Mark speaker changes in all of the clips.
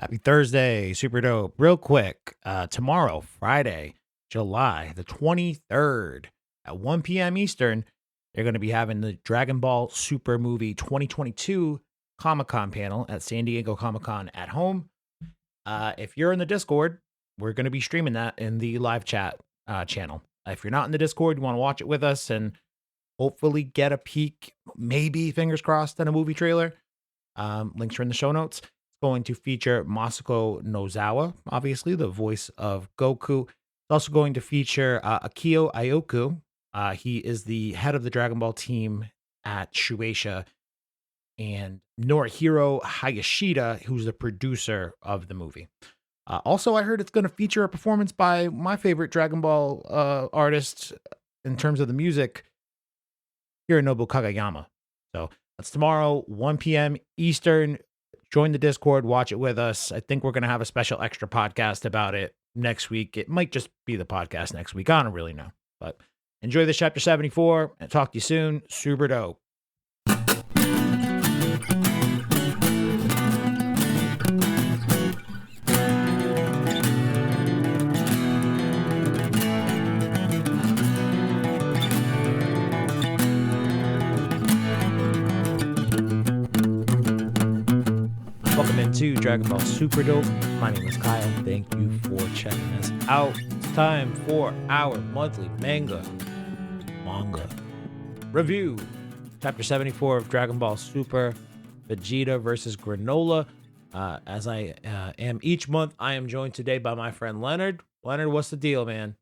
Speaker 1: Happy Thursday, super dope. Real quick, tomorrow, Friday, July the 23rd at 1 p.m. Eastern, they're going to be having the Dragon Ball Super Movie 2022 Comic Con panel at San Diego Comic Con at home. If you're in the Discord, we're going to be streaming that in the live chat channel. If you're not in the Discord, you want to watch it with us and hopefully get a peek, maybe, fingers crossed, at a movie trailer. Links are in the show notes. Going to feature Masako Nozawa, obviously the voice of Goku. It's also going to feature Akio Ioku. He is the head of the Dragon Ball team at Shueisha, and Norihiro Hayashida, who's the producer of the movie. Also, I heard it's going to feature a performance by my favorite Dragon Ball artist in terms of the music, Hironobu Kagayama. So that's tomorrow, 1 p.m. Eastern. Join the Discord, watch it with us. I think we're going to have a special extra podcast about it next week. It might just be the podcast next week. I don't really know. But enjoy this chapter 74 and talk to you soon. Super dope. Welcome into Dragon Ball Super Dope. My name is Kyle. Thank you for checking us out. It's time for our monthly manga review. Chapter 74 of Dragon Ball Super, Vegeta versus Granolah. As I am each month, I am joined today by my friend Leonard. Leonard, what's the deal, man?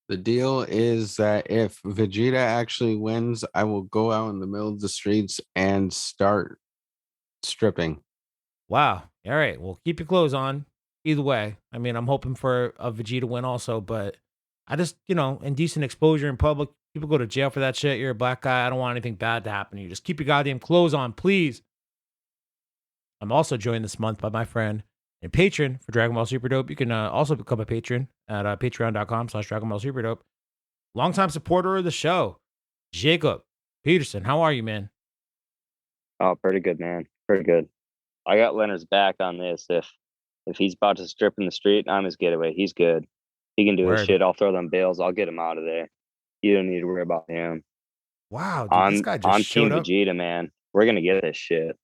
Speaker 2: The deal is that if Vegeta actually wins, I will go out in the middle of the streets and start stripping.
Speaker 1: Wow. All right. Well, keep your clothes on. Either way. I mean, I'm hoping for a Vegeta win also, but I just, indecent exposure in public. People go to jail for that shit. You're a black guy. I don't want anything bad to happen to you. Just keep your goddamn clothes on, please. I'm also joined this month by my friend and patron for Dragon Ball Super Dope. You can also become a patron at patreon.com/Dragon Ball Super Dope. Longtime supporter of the show, Jacob Peterson. How are you, man?
Speaker 3: Oh, pretty good, man. Pretty good. I got Leonard's back on this. If he's about to strip in the street, I'm his getaway. He's good. He can do his shit. I'll throw them bales. I'll get him out of there. You don't need to worry about him.
Speaker 1: Wow, dude, this guy just showed
Speaker 3: Team
Speaker 1: up.
Speaker 3: Vegeta, man. We're gonna get this shit.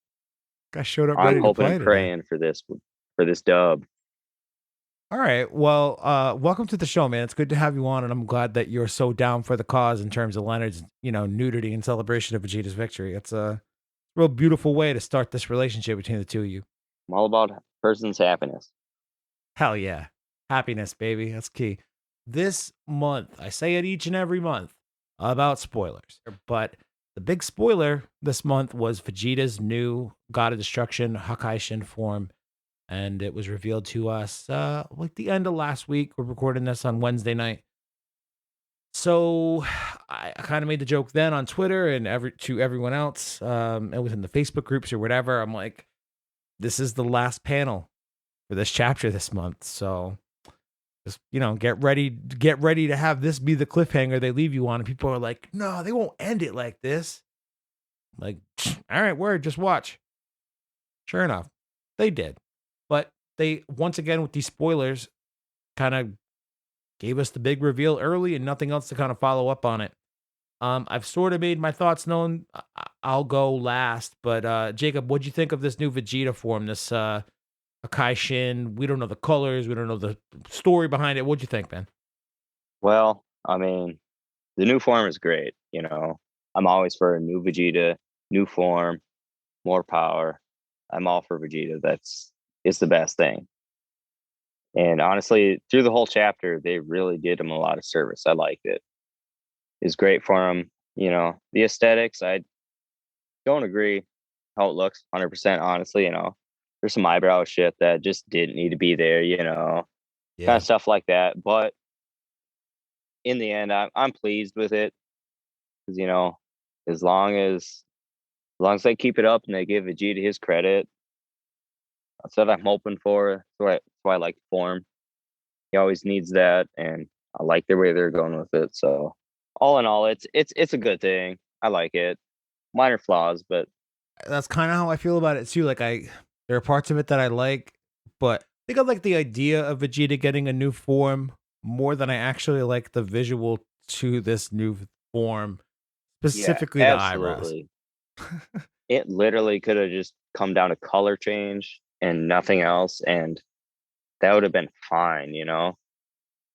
Speaker 1: Guy showed up ready to play.
Speaker 3: I'm hoping and praying for this dub.
Speaker 1: All right. Well, welcome to the show, man. It's good to have you on, and I'm glad that you're so down for the cause in terms of Leonard's, nudity and celebration of Vegeta's victory. It's a real beautiful way to start this relationship between the two of you.
Speaker 3: I'm all about person's happiness.
Speaker 1: Hell yeah. Happiness, baby. That's key. This month, I say it each and every month about spoilers, but the big spoiler this month was Vegeta's new God of Destruction Hakaishin form, and it was revealed to us like the end of last week. We're recording this on Wednesday night. So I kind of made the joke then on Twitter and to everyone else, and within the Facebook groups or whatever. I'm like, this is the last panel for this chapter this month. So just, get ready to have this be the cliffhanger they leave you on. And people are like, no, they won't end it like this. I'm like, all right, word, just watch. Sure enough, they did. But they, once again, with these spoilers, kind of gave us the big reveal early and nothing else to kind of follow up on it. I've sort of made my thoughts known. I'll go last, but Jacob, what'd you think of this new Vegeta form, this Hakaishin? We don't know the colors. We don't know the story behind it. What'd you think, man?
Speaker 3: Well, I mean, the new form is great. I'm always for a new Vegeta, new form, more power. I'm all for Vegeta. It's the best thing. And honestly, through the whole chapter, they really did him a lot of service. I liked it. It's great for him. The aesthetics, I don't agree how it looks 100%, honestly. There's some eyebrow shit that just didn't need to be there, kind of stuff like that. But in the end, I'm pleased with it because, as long as they keep it up and they give Vegeta his credit, that's what I'm hoping for. That's why I like the form. He always needs that, and I like the way they're going with it. So all in all, it's a good thing. I like it. Minor flaws, but
Speaker 1: that's kind of how I feel about it too. Like there are parts of it that I like, but I think I like the idea of Vegeta getting a new form more than I actually like the visual to this new form,
Speaker 3: Yeah,
Speaker 1: specifically the eyebrows.
Speaker 3: absolutely. It literally could have just come down to color change and nothing else, and that would have been fine, you know?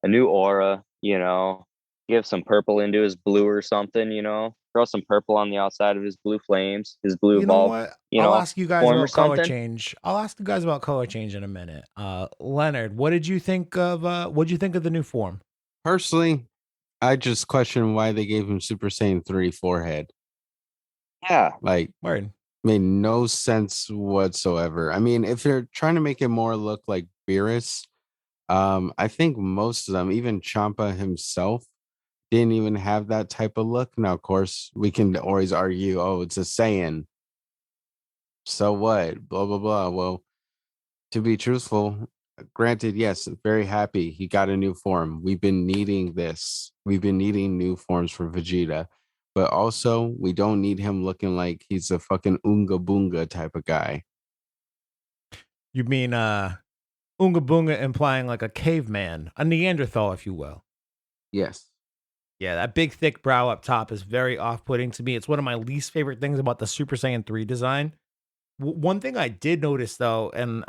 Speaker 3: A new aura, you know? Give some purple into his blue or something, you know? Throw some purple on the outside of his blue flames, his blue
Speaker 1: You know
Speaker 3: evolved,
Speaker 1: what?
Speaker 3: you
Speaker 1: I'll
Speaker 3: know,
Speaker 1: ask you guys
Speaker 3: form or
Speaker 1: about color
Speaker 3: something.
Speaker 1: change. I'll ask you guys about color change in a minute. Leonard, what did you think of the new form?
Speaker 2: Personally, I just question why they gave him Super Saiyan 3 forehead.
Speaker 3: Yeah.
Speaker 2: Like,
Speaker 1: Word.
Speaker 2: made no sense whatsoever. I mean, if they're trying to make it more look like Beerus, I think most of them, even Champa himself, didn't even have that type of look. Now, of course, we can always argue, oh, it's a Saiyan. So what? Blah blah blah. Well, to be truthful, granted, yes, very happy he got a new form. We've been needing this. We've been needing new forms for Vegeta. But also, we don't need him looking like he's a fucking Oonga Boonga type of guy.
Speaker 1: You mean Oonga Boonga implying like a caveman, a Neanderthal, if you will.
Speaker 2: Yes.
Speaker 1: Yeah, that big thick brow up top is very off-putting to me. It's one of my least favorite things about the Super Saiyan 3 design. One thing I did notice though, and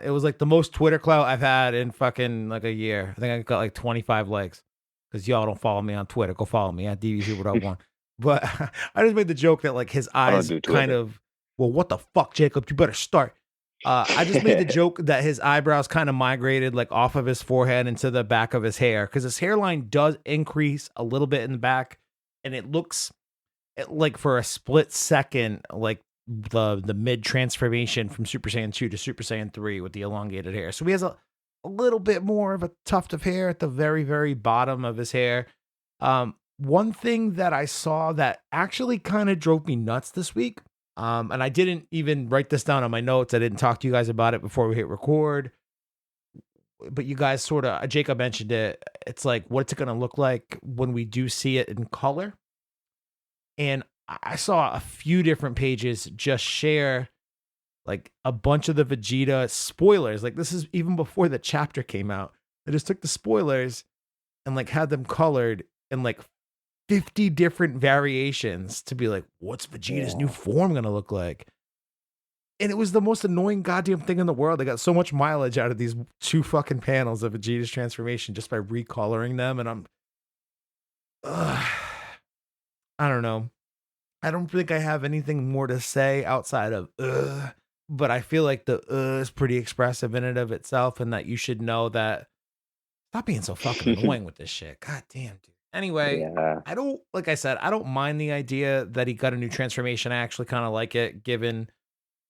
Speaker 1: it was like the most Twitter clout I've had in fucking like a year. I think I got like 25 likes because y'all don't follow me on Twitter. Go follow me at DVSuper.1. But I just made the joke that like his
Speaker 3: I don't
Speaker 1: eyes
Speaker 3: do
Speaker 1: kind
Speaker 3: Twitter.
Speaker 1: of, well, what the fuck, Jacob? You better start. I just made the joke that his eyebrows kind of migrated like off of his forehead into the back of his hair because his hairline does increase a little bit in the back, and it looks like for a split second like the mid transformation from Super Saiyan 2 to Super Saiyan 3 with the elongated hair. So he has a little bit more of a tuft of hair at the very, very bottom of his hair. One thing that I saw that actually kind of drove me nuts this week, and I didn't even write this down on my notes. I didn't talk to you guys about it before we hit record, but you guys sort of, Jacob mentioned it. It's like, what's it going to look like when we do see it in color? And I saw a few different pages just share like a bunch of the Vegeta spoilers. Like this is even before the chapter came out. They just took the spoilers and like had them colored in like 50 different variations to be like, what's Vegeta's new form gonna look like? And it was the most annoying goddamn thing in the world. I got so much mileage out of these two fucking panels of Vegeta's transformation just by recoloring them. And I don't know. I don't think I have anything more to say outside of but I feel like the is pretty expressive in and of itself, and that you should know that stop being so fucking annoying with this shit. God damn, dude. Anyway,
Speaker 3: Yeah.
Speaker 1: I don't, like I said, I don't mind the idea that he got a new transformation. I actually kind of like it, given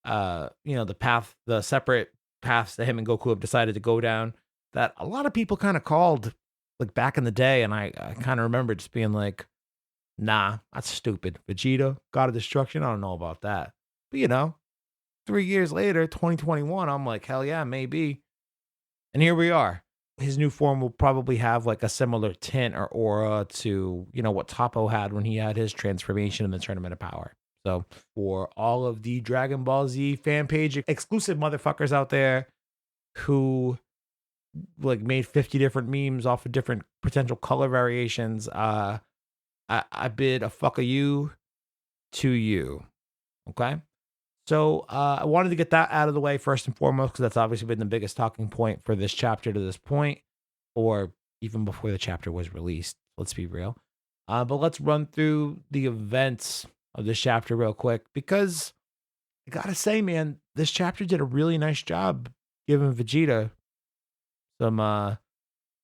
Speaker 1: the separate paths that him and Goku have decided to go down that a lot of people kind of called like back in the day, and I kind of remember just being like, nah, that's stupid. Vegeta, God of Destruction, I don't know about that. But 3 years later, 2021, I'm like, hell yeah, maybe. And here we are. His new form will probably have like a similar tint or aura to, what Toppo had when he had his transformation in the Tournament of Power. So for all of the Dragon Ball Z fan page exclusive motherfuckers out there who like made 50 different memes off of different potential color variations, I bid a fuck a you to you. Okay. So I wanted to get that out of the way first and foremost, because that's obviously been the biggest talking point for this chapter to this point, or even before the chapter was released. Let's be real. But let's run through the events of this chapter real quick, because I gotta say, man, this chapter did a really nice job giving Vegeta some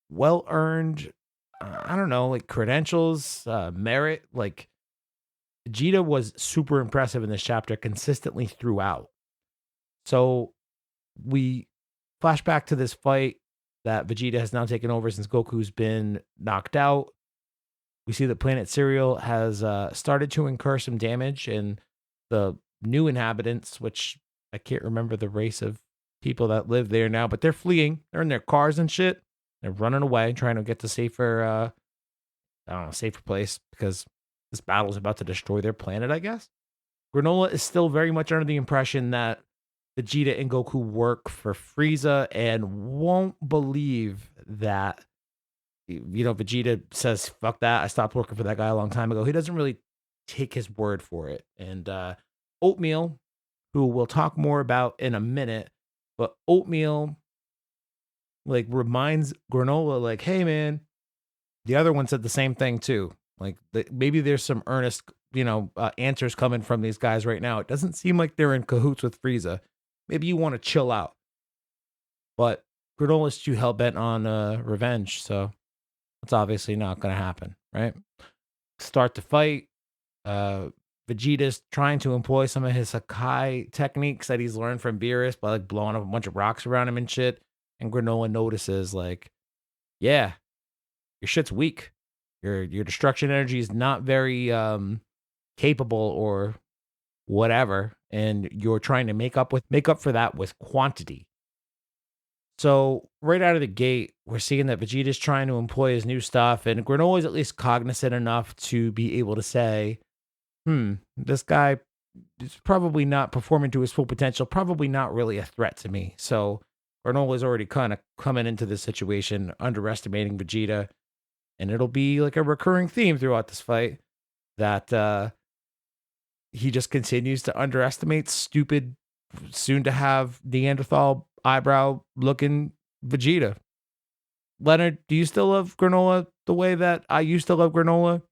Speaker 1: well-earned, I don't know, like credentials, merit. Like Vegeta was super impressive in this chapter consistently throughout. So we flash back to this fight that Vegeta has now taken over since Goku's been knocked out. We see that Planet Cereal has started to incur some damage, and the new inhabitants, which I can't remember the race of people that live there now, but they're fleeing. They're in their cars and shit. They're running away, trying to get to safer, safer place, because this battle is about to destroy their planet, I guess. Granolah is still very much under the impression that Vegeta and Goku work for Frieza and won't believe that, Vegeta says, fuck that. I stopped working for that guy a long time ago. He doesn't really take his word for it. And Oatmeal, who we'll talk more about in a minute, but Oatmeal like reminds Granolah, like, hey man, the other one said the same thing too. Like maybe there's some earnest, answers coming from these guys right now. It doesn't seem like they're in cahoots with Frieza. Maybe you want to chill out. But Granola's too hell bent on revenge, so that's obviously not going to happen, right? Start the fight. Vegeta's trying to employ some of his Hakai techniques that he's learned from Beerus by like blowing up a bunch of rocks around him and shit. And Granolah notices, like, yeah, your shit's weak. Your destruction energy is not very capable or whatever, and you're trying to make up for that with quantity. So right out of the gate, we're seeing that Vegeta's trying to employ his new stuff, and Granolah is at least cognizant enough to be able to say, this guy is probably not performing to his full potential, probably not really a threat to me. So Granolah is already kind of coming into this situation, underestimating Vegeta, and it'll be like a recurring theme throughout this fight that he just continues to underestimate stupid, soon to have Neanderthal eyebrow looking Vegeta. Leonard, do you still love Granolah the way that I used to love Granolah?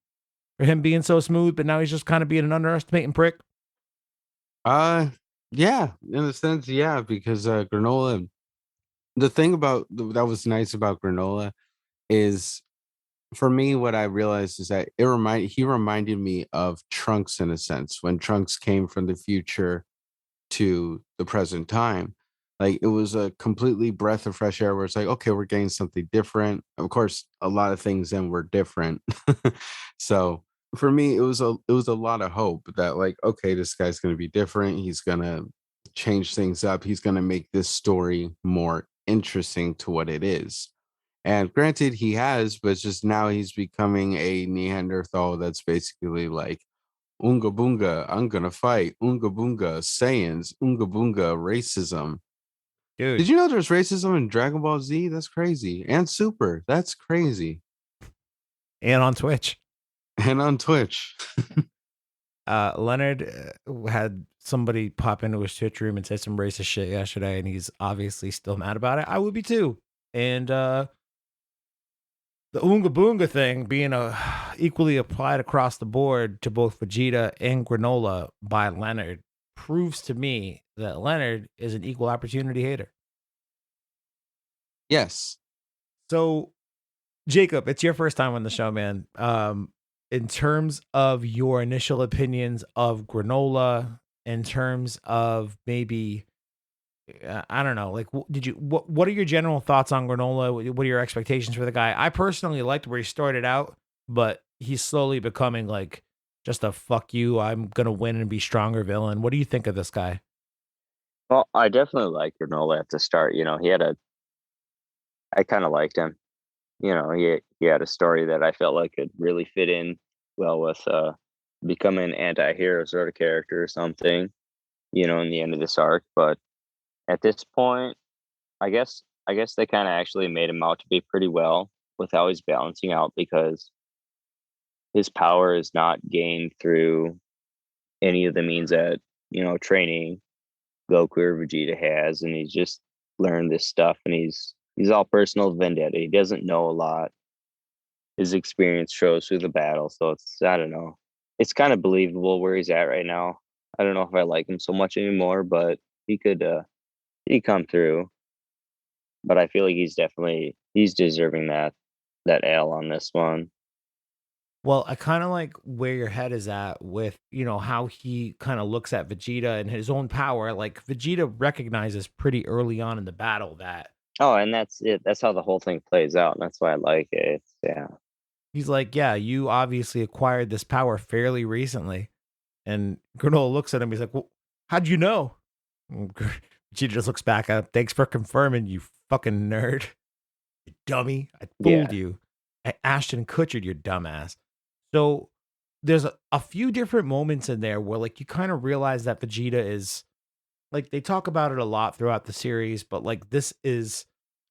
Speaker 1: For him being so smooth, but now he's just kind of being an underestimating prick?
Speaker 2: Yeah, in a sense, yeah, because Granolah, the thing about that was nice about Granolah is, for me, what I realized is that he reminded me of Trunks in a sense, when Trunks came from the future to the present time. Like, it was a completely breath of fresh air where it's like, okay, we're getting something different. Of course, a lot of things then were different. So for me, it was a lot of hope that, like, okay, this guy's gonna be different. He's gonna change things up. He's gonna make this story more interesting to what it is. And granted, he has, but it's just now he's becoming a Neanderthal that's basically like, Unga Boonga, I'm gonna fight. Unga Boonga, Saiyans. Unga Boonga, racism.
Speaker 1: Dude.
Speaker 2: Did you know there's racism in Dragon Ball Z? That's crazy. And Super. That's crazy.
Speaker 1: And on Twitch.
Speaker 2: And on Twitch.
Speaker 1: Leonard had somebody pop into his Twitch room and say some racist shit yesterday, and he's obviously still mad about it. I would be too. And the Oonga Boonga thing being equally applied across the board to both Vegeta and Granolah by Leonard proves to me that Leonard is an equal opportunity hater.
Speaker 2: Yes.
Speaker 1: So, Jacob, it's your first time on the show, man. In terms of your initial opinions of Granolah, in terms of maybe, I don't know, like, what are your general thoughts on Granolah? What are your expectations for the guy? I personally liked where he started out, but he's slowly becoming like just a fuck you, I'm gonna win and be stronger villain. What do you think of this guy?
Speaker 3: Well, I definitely like Granolah at the start. I kind of liked him. He had a story that I felt like could really fit in well with becoming an anti-hero sort of character or something, in the end of this arc. But at this point, I guess they kind of actually made him out to be pretty well with how he's balancing out, because his power is not gained through any of the means that, training Goku or Vegeta has, and he's just learned this stuff, and he's all personal vendetta. He doesn't know a lot. His experience shows through the battle, so I don't know. It's kind of believable where he's at right now. I don't know if I like him so much anymore, but he come through. But I feel like he's deserving that L on this one.
Speaker 1: Well, I kind of like where your head is at with, how he kind of looks at Vegeta and his own power. Like Vegeta recognizes pretty early on in the battle that
Speaker 3: Oh, and that's it. That's how the whole thing plays out, and that's why I like it. Yeah.
Speaker 1: he's like, yeah, you obviously acquired this power fairly recently. And Granolah looks at him. He's like, well, how'd you know? And Vegeta just looks back at him. Thanks for confirming, you fucking nerd. You dummy. I
Speaker 3: Yeah.
Speaker 1: fooled you. I Ashton Kutchered your dumbass. So there's a few different moments in there where like you kind of realize that Vegeta is like they talk about it a lot throughout the series, but like this is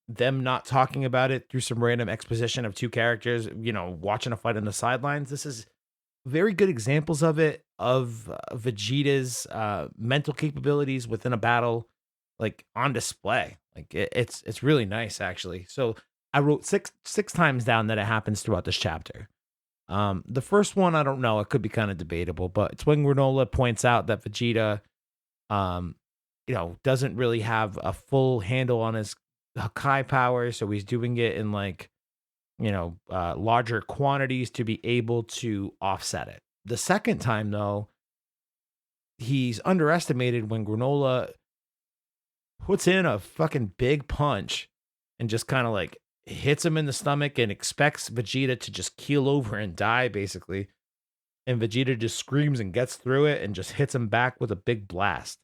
Speaker 1: them not talking about it through some random exposition of two characters, watching a fight on the sidelines. This is very good examples of it, of Vegeta's mental capabilities within a battle, like on display. Like it's really nice actually. So I wrote six times down that it happens throughout this chapter. The first one, I don't know, it could be kind of debatable, but it's when Granolah points out that Vegeta, um, doesn't really have a full handle on his Hakai power, so he's doing it in like larger quantities to be able to offset it. The second time, though, he's underestimated when Granolah puts in a fucking big punch and just kind of like hits him in the stomach and expects Vegeta to just keel over and die, basically. And Vegeta just screams and gets through it and just hits him back with a big blast.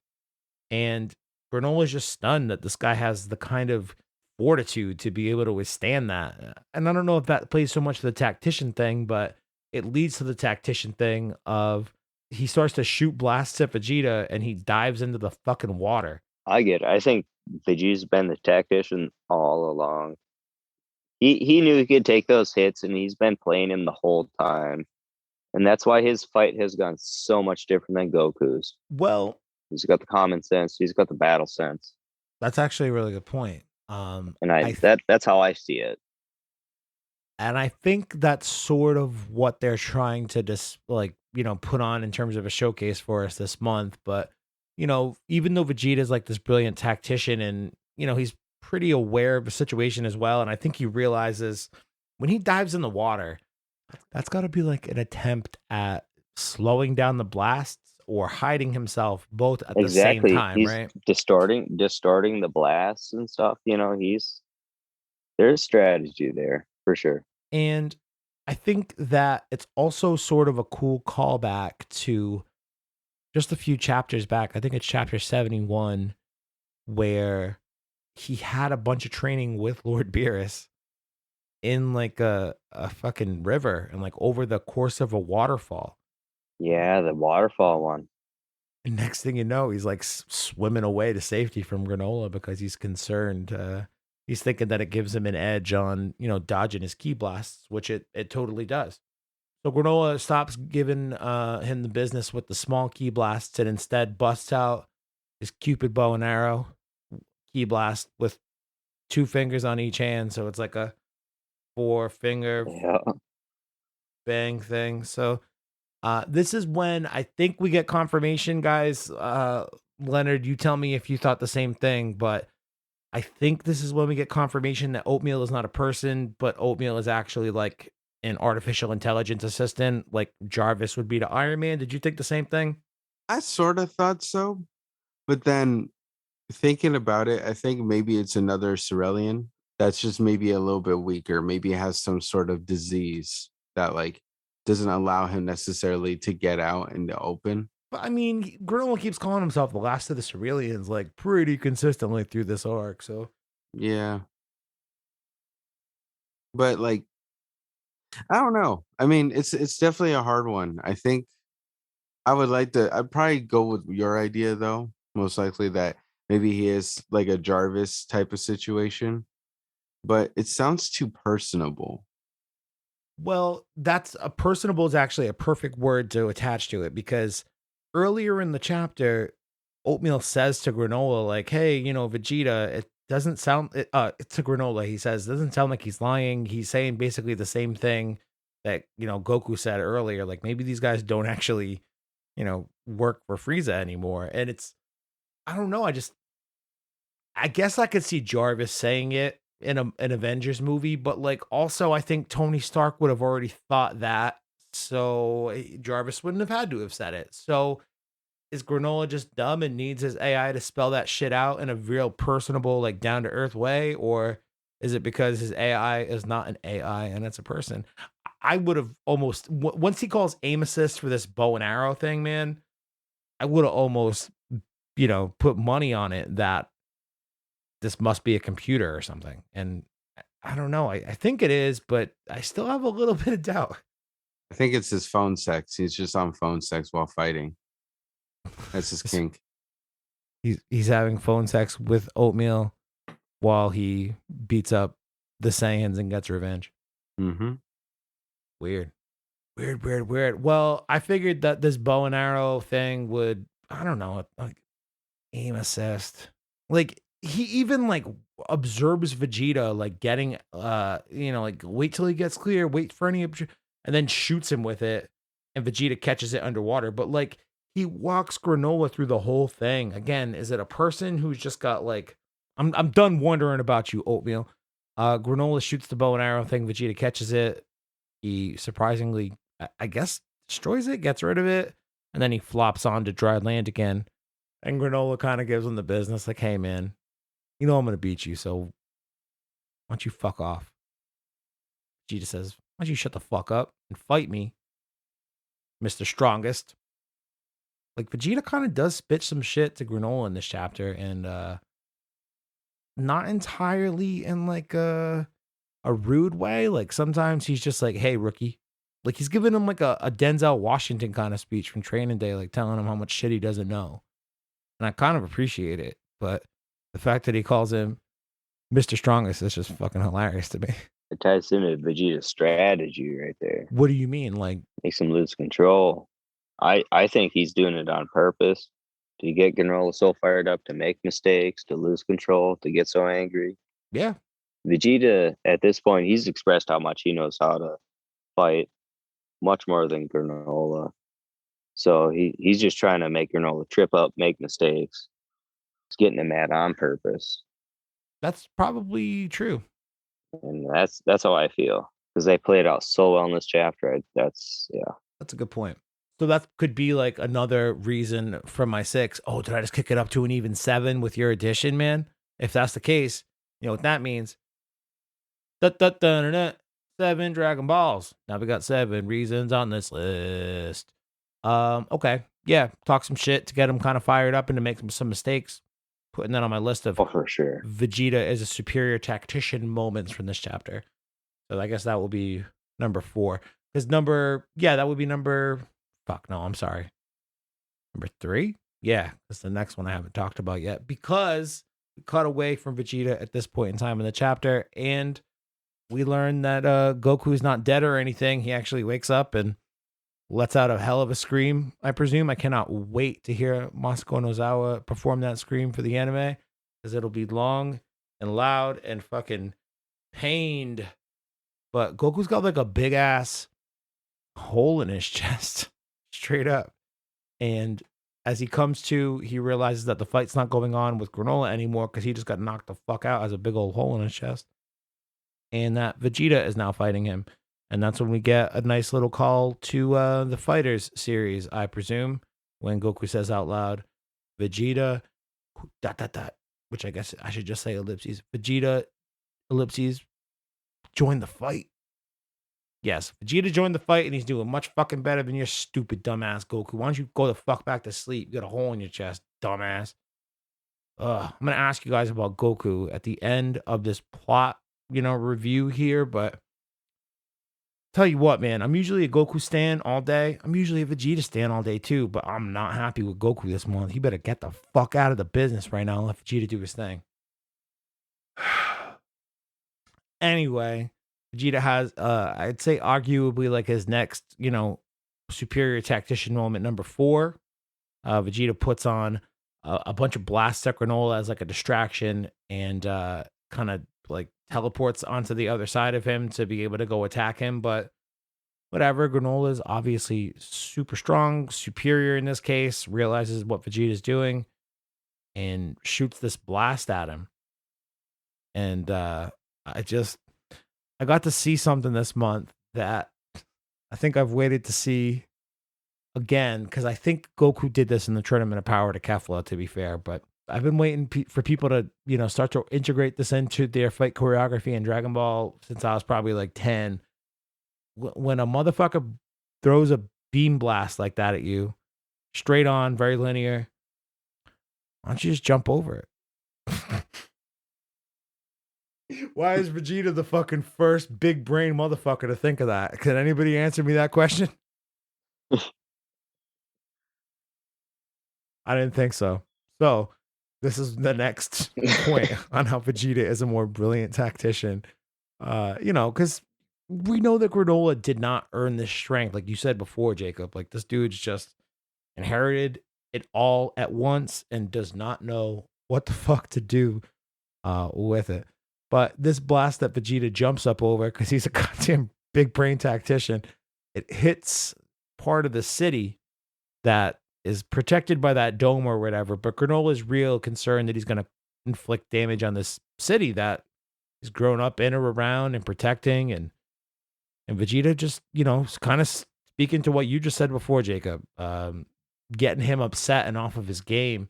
Speaker 1: And Granola's just stunned that this guy has the kind of fortitude to be able to withstand that. And I don't know if that plays so much to the tactician thing, but it leads to the tactician thing of he starts to shoot blasts at Vegeta and he dives into the fucking water.
Speaker 3: I get it. I think Vegeta's been the tactician all along. He knew he could take those hits, and he's been playing him the whole time. And that's why his fight has gone so much different than Goku's.
Speaker 1: Well,
Speaker 3: he's got the common sense. He's got the battle sense.
Speaker 1: That's actually a really good point.
Speaker 3: And that's how I see it.
Speaker 1: And I think that's sort of what they're trying to just put on in terms of a showcase for us this month. But, even though Vegeta is like this brilliant tactician and, he's pretty aware of the situation as well. And I think he realizes when he dives in the water, that's got to be like an attempt at slowing down the blasts or hiding himself both at the same time,
Speaker 3: he's
Speaker 1: right?
Speaker 3: Distorting the blasts and stuff. There's strategy there for sure.
Speaker 1: And I think that it's also sort of a cool callback to just a few chapters back. I think it's chapter 71, where he had a bunch of training with Lord Beerus in like a fucking river and like over the course of a waterfall.
Speaker 3: Yeah, the waterfall one.
Speaker 1: And next thing you know, he's like swimming away to safety from Granolah because he's concerned. He's thinking that it gives him an edge on, dodging his ki blasts, which it totally does. So Granolah stops giving him the business with the small ki blasts and instead busts out his Cupid bow and arrow ki blast with 2 fingers on each hand. So it's like a 4-finger bang thing. So this is when I think we get confirmation, guys. Leonard, you tell me if you thought the same thing, but I think this is when we get confirmation that Oatmeal is not a person, but Oatmeal is actually like an artificial intelligence assistant, like Jarvis would be to Iron Man. Did you think the same thing?
Speaker 2: I sort of thought so, but then thinking about it, I think maybe it's another Cerulean that's just maybe a little bit weaker. Maybe has some sort of disease that like doesn't allow him necessarily to get out in the open.
Speaker 1: But I mean, Granolah keeps calling himself the last of the Ceruleans, like pretty consistently through this arc. So
Speaker 2: yeah, but like I don't know. I mean, it's definitely a hard one. I think I'd probably go with your idea though. Most likely that maybe he is like a Jarvis type of situation, but it sounds too personable.
Speaker 1: well, that's a personable is actually a perfect word to attach to it because earlier in the chapter, Oatmeal says to Granolah, like, hey, Vegeta, it doesn't sound to Granolah, he says, doesn't sound like he's lying. He's saying basically the same thing that, Goku said earlier. Like maybe these guys don't actually, work for Frieza anymore. And I don't know. I guess I could see Jarvis saying it in an Avengers movie, but like also I think Tony Stark would have already thought that. So Jarvis wouldn't have had to have said it. So is Granolah just dumb and needs his AI to spell that shit out in a real personable, like down to earth way? Or is it because his AI is not an AI and it's a person? I would have almost, once he calls aim assist for this bow and arrow thing, man, I would have almost, put money on it that this must be a computer or something. And I don't know. I think it is, but I still have a little bit of doubt.
Speaker 2: I think it's his phone sex. He's just on phone sex while fighting. That's his kink.
Speaker 1: He's having phone sex with oatmeal while he beats up the Saiyans and gets revenge.
Speaker 2: Mm-hmm.
Speaker 1: Weird. Weird. Well, I figured that this bow and arrow thing would, I don't know, like aim assist. Like he even like observes Vegeta like getting like wait till he gets clear, wait for any and then shoots him with it and Vegeta catches it underwater. But like he walks Granolah through the whole thing. Again, is it a person who's just got like I'm done wondering about you, oatmeal. Granolah shoots the bow and arrow thing, Vegeta catches it. He surprisingly I guess destroys it, gets rid of it, and then he flops onto dry land again. And Granolah kind of gives him the business, like, hey, man, you know I'm going to beat you, so why don't you fuck off? Vegeta says, why don't you shut the fuck up and fight me, Mr. Strongest? Like, Vegeta kind of does spit some shit to Granolah in this chapter, and not entirely in, like, a rude way. Like, sometimes he's just like, hey, rookie. Like, he's giving him, like, a Denzel Washington kind of speech from Training Day, like, telling him how much shit he doesn't know. And I kind of appreciate it, but the fact that he calls him Mr. Strongest is just fucking hilarious to me.
Speaker 3: It ties into Vegeta's strategy right there.
Speaker 1: What do you mean? Like,
Speaker 3: makes him lose control. I think he's doing it on purpose to get Granolah so fired up, to make mistakes, to lose control, to get so angry.
Speaker 1: Yeah.
Speaker 3: Vegeta, at this point, he's expressed how much he knows how to fight, much more than Granolah. So he's just trying to make Granolah trip up, make mistakes. He's getting him mad on purpose.
Speaker 1: That's probably true.
Speaker 3: And that's how I feel. Because they played out so well in this chapter. That's
Speaker 1: a good point. So that could be like another reason from my 6. Oh, did I just kick it up to an even 7 with your addition, man? If that's the case, you know what that means. 7 Dragon Balls. Now we got 7 reasons on this list. Okay. Yeah, talk some shit to get him kind of fired up and to make some mistakes. Putting that on my list of
Speaker 3: for sure.
Speaker 1: Vegeta is a superior tactician moments from this chapter. So I guess that will be number 4. Because that would be number. Fuck, no, I'm sorry. Number 3? Yeah, that's the next one I haven't talked about yet. Because we cut away from Vegeta at this point in time in the chapter. And we learn that Goku is not dead or anything. He actually wakes up and lets out a hell of a scream, I presume. I cannot wait to hear Masako Nozawa perform that scream for the anime. Because it'll be long and loud and fucking pained. But Goku's got like a big ass hole in his chest. Straight up. And as he comes to, he realizes that the fight's not going on with Granolah anymore because he just got knocked the fuck out, has a big old hole in his chest. And that Vegeta is now fighting him. And that's when we get a nice little call to the Fighters series, I presume, when Goku says out loud, Vegeta, ... which I guess I should just say ellipses. Vegeta, ellipses, join the fight. Yes, Vegeta joined the fight and he's doing much fucking better than your stupid dumbass Goku. Why don't you go the fuck back to sleep? You got a hole in your chest, dumbass. I'm gonna ask you guys about Goku at the end of this plot, review here, but tell you what, man, I'm usually a Goku stan all day. I'm usually a Vegeta stan all day too, but I'm not happy with Goku this month. He better get the fuck out of the business right now and let Vegeta do his thing. Anyway, Vegeta has, I'd say arguably like his next, superior tactician moment, number 4. Vegeta puts on a bunch of blasts at Granolah as like a distraction and kind of like teleports onto the other side of him to be able to go attack him. But whatever, Granolah is obviously super strong, superior in this case, realizes what Vegeta's doing and shoots this blast at him. And I got to see something this month that I think I've waited to see again, because I think Goku did this in the Tournament of Power to Kefla, to be fair, but I've been waiting for people to, start to integrate this into their fight choreography in Dragon Ball since I was probably like 10. When a motherfucker throws a beam blast like that at you, straight on, very linear, why don't you just jump over it? Why is Vegeta the fucking first big brain motherfucker to think of that? Can anybody answer me that question? I didn't think so. So This is the next point on how Vegeta is a more brilliant tactician. Because we know that Granolah did not earn this strength, like you said before, Jacob. Like this dude's just inherited it all at once and does not know what the fuck to do with it. But this blast that Vegeta jumps up over, because he's a goddamn big brain tactician, it hits part of the city that is protected by that dome or whatever. But Granolah is real concerned that he's going to inflict damage on this city that he's grown up in or around and protecting. And Vegeta just, kind of speaking to what you just said before, Jacob, getting him upset and off of his game.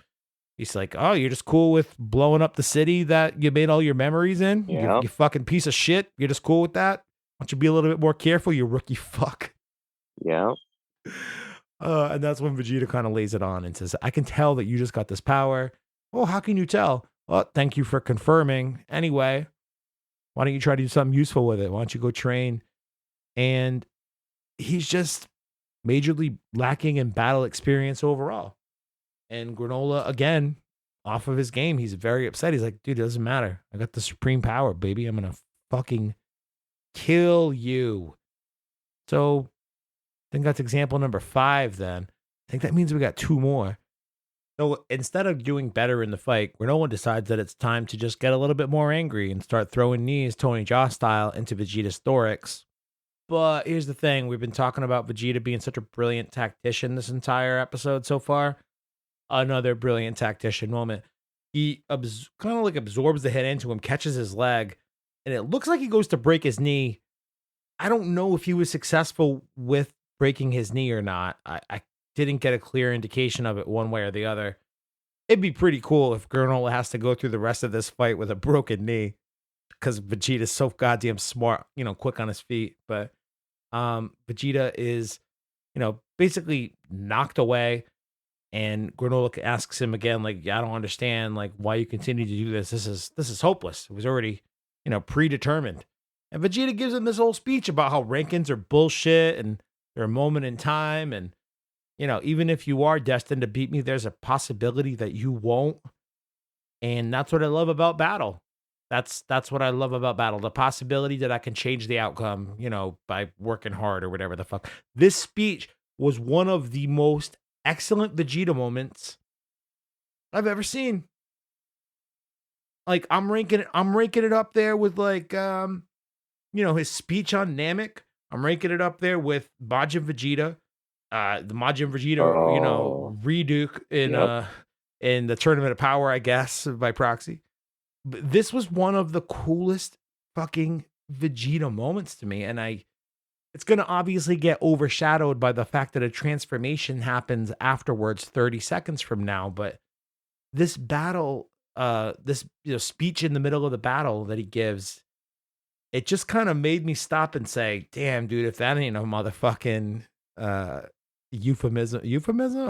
Speaker 1: He's like, oh, you're just cool with blowing up the city that you made all your memories in?
Speaker 3: Yeah.
Speaker 1: You fucking piece of shit. You're just cool with that? Why don't you be a little bit more careful, you rookie fuck?
Speaker 3: Yeah.
Speaker 1: And that's when Vegeta kind of lays it on and says, I can tell that you just got this power. Oh, how can you tell? Well, thank you for confirming. Anyway, why don't you try to do something useful with it? Why don't you go train? And he's just majorly lacking in battle experience overall. And Granolah, again, off of his game, he's very upset. He's like, dude, it doesn't matter. I got the supreme power, baby. I'm going to fucking kill you. So I think that's example number 5 then. I think that means we got 2 more. So instead of doing better in the fight, Granolah decides that it's time to just get a little bit more angry and start throwing knees Tony Jaa style into Vegeta's thorax. But here's the thing. We've been talking about Vegeta being such a brilliant tactician this entire episode so far. Another brilliant tactician moment. He kind of like absorbs the hit into him, catches his leg, and it looks like he goes to break his knee. I don't know if he was successful with breaking his knee or not. I didn't get a clear indication of it one way or the other. It'd be pretty cool if Granolah has to go through the rest of this fight with a broken knee because Vegeta's so goddamn smart, quick on his feet. But Vegeta is, basically knocked away. And Granolah asks him again, like, I don't understand, like, why you continue to do this. This is hopeless. It was already, predetermined. And Vegeta gives him this whole speech about how rankings are bullshit and they're a moment in time. And, even if you are destined to beat me, there's a possibility that you won't. And that's what I love about battle. That's what I love about battle. The possibility that I can change the outcome, by working hard or whatever the fuck. This speech was one of the most excellent Vegeta moments I've ever seen. Like I'm ranking it up there with like his speech on Namek. I'm ranking it up there with Majin Vegeta. The Majin Vegeta, Reduke in the Tournament of Power, I guess, by proxy. But this was one of the coolest fucking Vegeta moments to me, and it's going to obviously get overshadowed by the fact that a transformation happens afterwards 30 seconds from now. But this battle, this speech in the middle of the battle that he gives, it just kind of made me stop and say, damn, dude, if that ain't a motherfucking euphemism,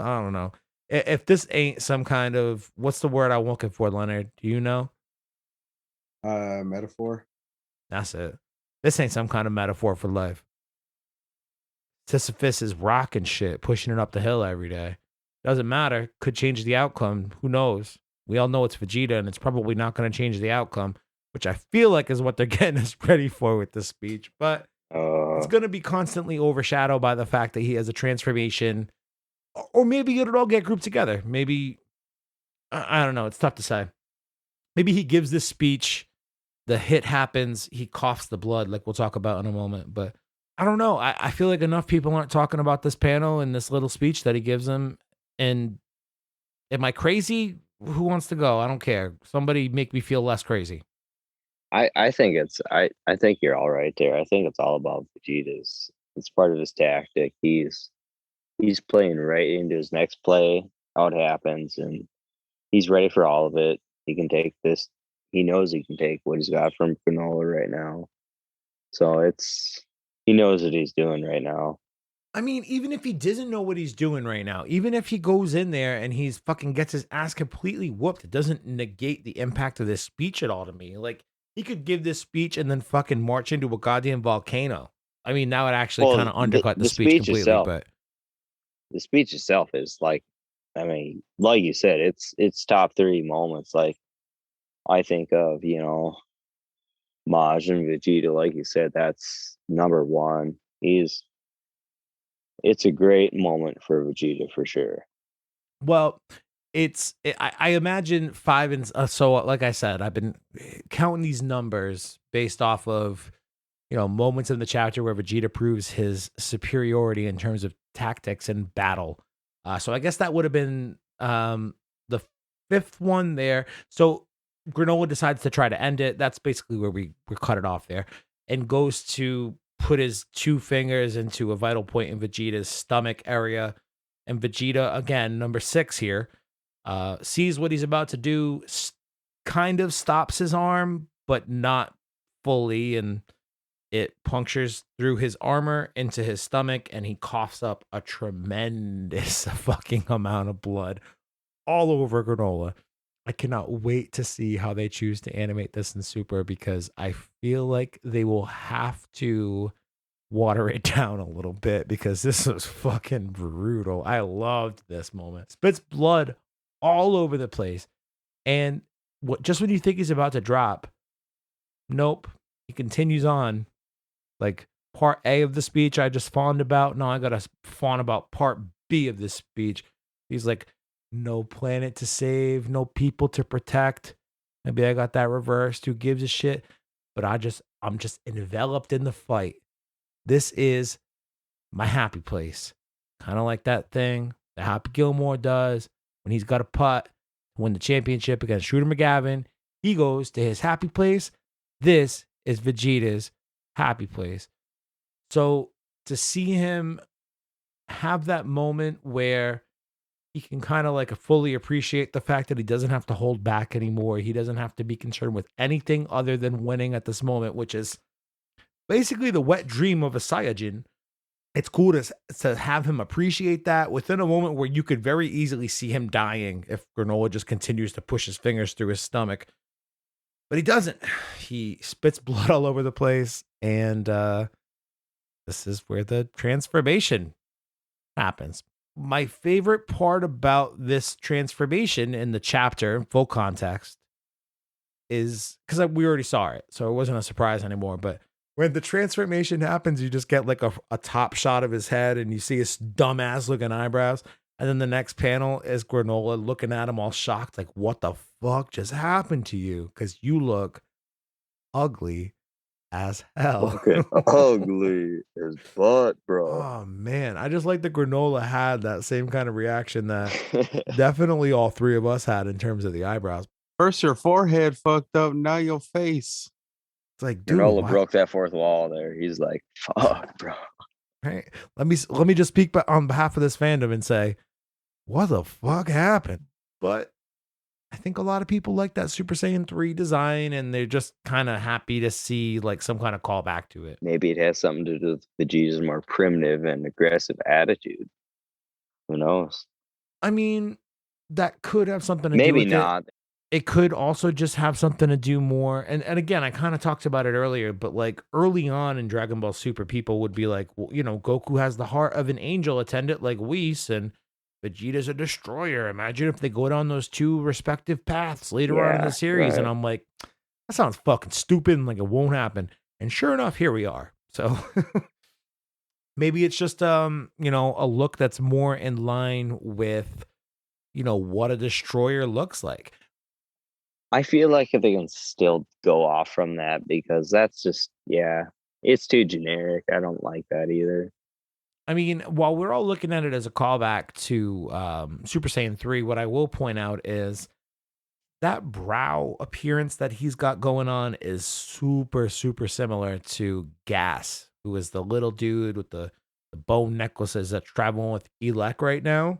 Speaker 1: I don't know. If this ain't some kind of, what's the word I'm looking for, Leonard? Do you know?
Speaker 2: Metaphor.
Speaker 1: That's it. This ain't some kind of metaphor for life. Sisyphus is rocking shit, pushing it up the hill every day. Doesn't matter. Could change the outcome. Who knows? We all know it's Vegeta, and it's probably not going to change the outcome, which I feel like is what they're getting us ready for with this speech. But it's going to be constantly overshadowed by the fact that he has a transformation, or maybe it'll all get grouped together. Maybe, I don't know. It's tough to say. Maybe he gives this speech, the hit happens, he coughs the blood, like we'll talk about in a moment. But I don't know. I feel like enough people aren't talking about this panel and this little speech that he gives them. And am I crazy? Who wants to go? I don't care. Somebody make me feel less crazy.
Speaker 3: I think I think you're all right there. I think it's all about Vegeta's. It's part of his tactic. He's playing right into his next play, how it happens, and he's ready for all of it. He can take this. He knows he can take what he's got from Granolah right now. So he knows what he's doing right now.
Speaker 1: I mean, even if he doesn't know what he's doing right now, even if he goes in there and he's fucking gets his ass completely whooped, it doesn't negate the impact of this speech at all to me. Like, he could give this speech and then fucking march into a goddamn volcano. I mean, now it actually kind of undercut the speech completely.
Speaker 3: Itself,
Speaker 1: but
Speaker 3: the speech itself is like I mean, like you said, it's top 3 moments. Like I think of, Maj and Vegeta, like you said, that's number one. It's a great moment for Vegeta for sure.
Speaker 1: Well, I imagine five and so like I said, I've been counting these numbers based off of moments in the chapter where Vegeta proves his superiority in terms of tactics and battle. So I guess that would have been the fifth one there. So Granolah decides to try to end it. That's basically where we cut it off there, and goes to put his 2 fingers into a vital point in Vegeta's stomach area. And Vegeta, again, number 6 here, sees what he's about to do, kind of stops his arm, but not fully, and it punctures through his armor into his stomach, and he coughs up a tremendous fucking amount of blood all over Granolah. I cannot wait to see how they choose to animate this in Super, because I feel like they will have to water it down a little bit, because this was fucking brutal. I loved this moment. Spits blood all over the place. And just when you think he's about to drop, nope, he continues on. Like part A of the speech I just fawned about. Now I gotta fawn about part B of this speech. He's like, no planet to save, no people to protect. Maybe I got that reversed. Who gives a shit? But I'm just enveloped in the fight. This is my happy place. Kind of like that thing that Happy Gilmore does when he's got a putt to win the championship against Shooter McGavin. He goes to his happy place. This is Vegeta's happy place. So to see him have that moment where he can kind of like fully appreciate the fact that he doesn't have to hold back anymore. He doesn't have to be concerned with anything other than winning at this moment, which is basically the wet dream of a Saiyajin. It's cool to have him appreciate that within a moment where you could very easily see him dying if Granolah just continues to push his fingers through his stomach. But he doesn't. He spits blood all over the place, and this is where the transformation happens. My favorite part about this transformation in the chapter, in full context, is because we already saw it, so it wasn't a surprise anymore. But when the transformation happens, you just get like a top shot of his head, and you see his dumbass looking eyebrows. And then the next panel is Granolah looking at him all shocked, like, what the fuck just happened to you? Because you look ugly as hell.
Speaker 3: Fucking ugly as butt, bro.
Speaker 1: Oh man, I just like that Granolah had that same kind of reaction that definitely all 3 of us had in terms of the eyebrows.
Speaker 2: First your forehead fucked up, now your face.
Speaker 1: It's like, dude,
Speaker 3: Granolah broke that 4th wall there. He's like, fuck, bro.
Speaker 1: Hey, let me just speak on behalf of this fandom and say, what the fuck happened? But I think a lot of people like that Super Saiyan 3 design, and they're just kind of happy to see like some kind of callback to it.
Speaker 3: Maybe it has something to do with Vegeta's more primitive and aggressive attitude. Who knows?
Speaker 1: I mean, that could have something to do
Speaker 3: Maybe
Speaker 1: with
Speaker 3: not.
Speaker 1: It could also just have something to do more. And again, I kind of talked about it earlier, but like early on in Dragon Ball Super, people would be like, well, Goku has the heart of an angel attendant like Whis, and Vegeta's a destroyer. Imagine if they go down those 2 respective paths later on in the series.
Speaker 3: Right.
Speaker 1: And I'm like, that sounds fucking stupid, and like it won't happen. And sure enough, here we are. So maybe it's just a look that's more in line with what a destroyer looks like.
Speaker 3: I feel like if they can still go off from that, because that's just, it's too generic. I don't like that either.
Speaker 1: I mean, while we're all looking at it as a callback to Super Saiyan 3, what I will point out is that brow appearance that he's got going on is super, super similar to Gas, who is the little dude with the bone necklaces that's traveling with Elec right now.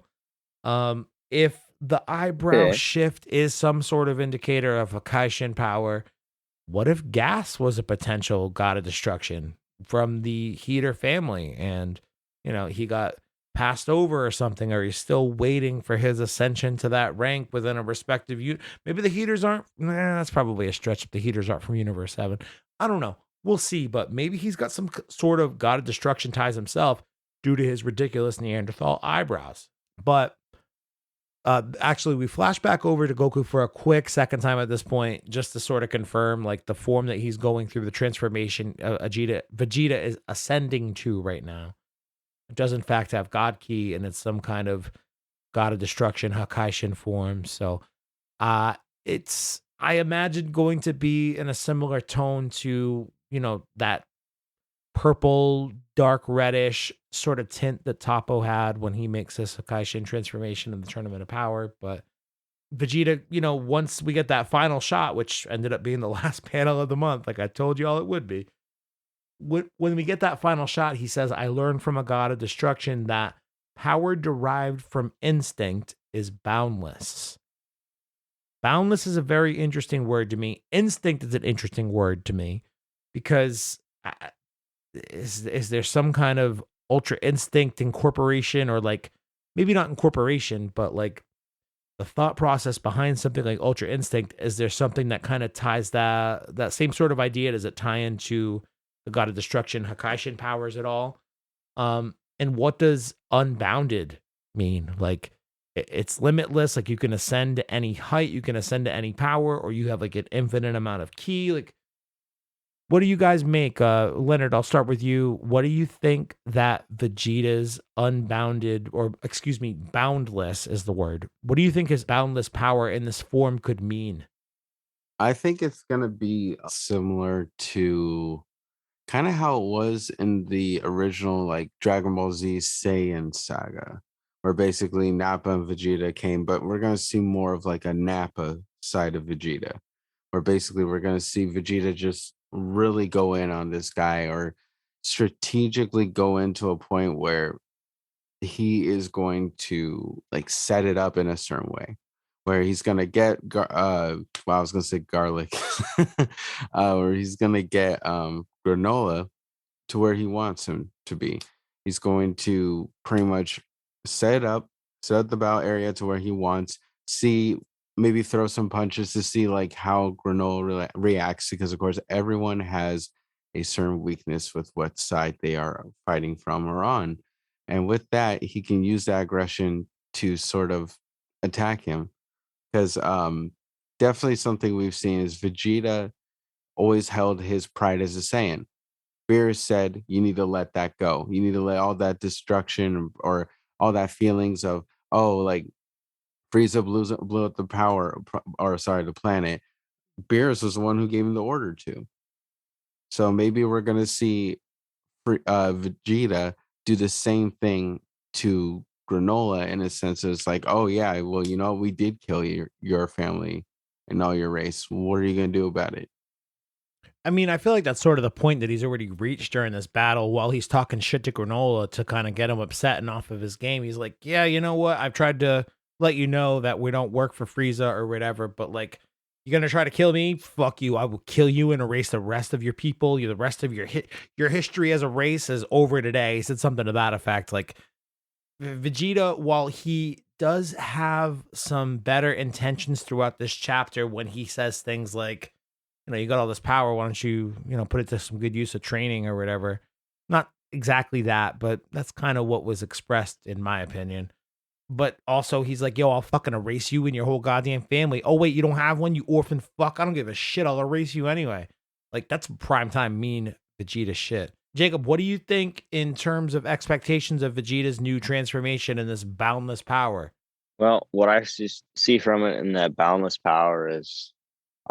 Speaker 1: If the eyebrow shift is some sort of indicator of a Kaishin power, what if Gas was a potential god of destruction from the Heater family, and he got passed over or something, or he's still waiting for his ascension to that rank within a respective maybe the Heaters aren't, that's probably a stretch if the Heaters aren't from Universe 7. I don't know. We'll see, but maybe he's got some sort of god of destruction ties himself due to his ridiculous Neanderthal eyebrows. But Actually, we flash back over to Goku for a quick second time at this point, just to sort of confirm like the form that he's going through, the transformation Vegeta is ascending to right now. It does in fact have God Ki, and it's some kind of God of Destruction Hakaishin form. So it's, I imagine, going to be in a similar tone to, that purple, dark reddish sort of tint that Toppo had when he makes his Hakaishin transformation in the Tournament of Power. But Vegeta, once we get that final shot, which ended up being the last panel of the month, like I told you all it would be. When we get that final shot, he says, I learned from a God of Destruction that power derived from instinct is boundless. Boundless is a very interesting word to me. Instinct is an interesting word to me because is there some kind of ultra instinct incorporation, or like maybe not incorporation, but like the thought process behind something like ultra instinct? Is there something that kind of ties that same sort of idea? Does it tie into the God of Destruction Hakaishin powers at all? And what does unbounded mean? Like it's limitless, like you can ascend to any height, you can ascend to any power, or you have like an infinite amount of ki. Like, what do you guys make? Leonard, I'll start with you. What do you think that Vegeta's unbounded, or excuse me, boundless is the word. What do you think his boundless power in this form could mean?
Speaker 2: I think it's gonna be similar to kind of how it was in the original like Dragon Ball Z Saiyan saga, where basically Nappa and Vegeta came, but we're gonna see more of like a Nappa side of Vegeta, where basically we're gonna see Vegeta just really go in on this guy, or strategically go into a point where he is going to like set it up in a certain way where he's gonna get well, I was gonna say garlic or he's gonna get granola to where he wants him to be. He's going to pretty much set the bow area to where he wants, see, maybe throw some punches to see like how granola reacts, because of course everyone has a certain weakness with what side they are fighting from or on, and with that he can use that aggression to sort of attack him. Because definitely something we've seen is Vegeta always held his pride as a Saiyan. Beerus said, you need to let that go. You need to let all that destruction or all that feelings of, oh, like Frieza blew up the the planet. Beerus was the one who gave him the order to. So maybe we're going to see Vegeta do the same thing to Granola, in a sense. It's like, oh yeah, well, we did kill your family and all your race. What are you gonna do about it?
Speaker 1: I mean, I feel like that's sort of the point that he's already reached during this battle while he's talking shit to Granola to kind of get him upset and off of his game. He's like, yeah, you know what? I've tried to let you know that we don't work for Frieza or whatever, but like, you're going to try to kill me? Fuck you. I will kill you and erase the rest of your people. The rest of your history as a race is over today. He said something to that effect. Like, Vegeta, while he does have some better intentions throughout this chapter when he says things like, you got all this power, why don't you, put it to some good use of training or whatever. Not exactly that, but that's kind of what was expressed in my opinion. But also he's like, yo, I'll fucking erase you and your whole goddamn family. Oh wait, you don't have one, you orphan fuck. I don't give a shit. I'll erase you anyway. Like, that's primetime mean Vegeta shit. Jacob, what do you think in terms of expectations of Vegeta's new transformation and this boundless power?
Speaker 3: Well, what I see from it in that boundless power is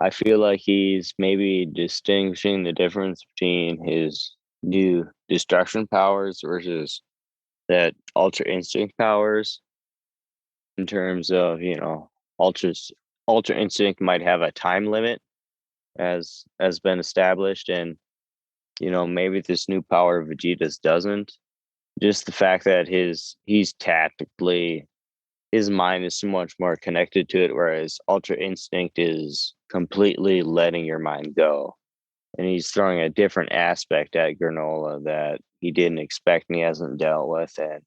Speaker 3: I feel like he's maybe distinguishing the difference between his new destruction powers versus that ultra instinct powers, in terms of, ultra ultra instinct might have a time limit as been established, and maybe this new power of Vegeta's doesn't. Just the fact that he's tactically, his mind is so much more connected to it, whereas ultra instinct is completely letting your mind go. And he's throwing a different aspect at Granola that he didn't expect and he hasn't dealt with, and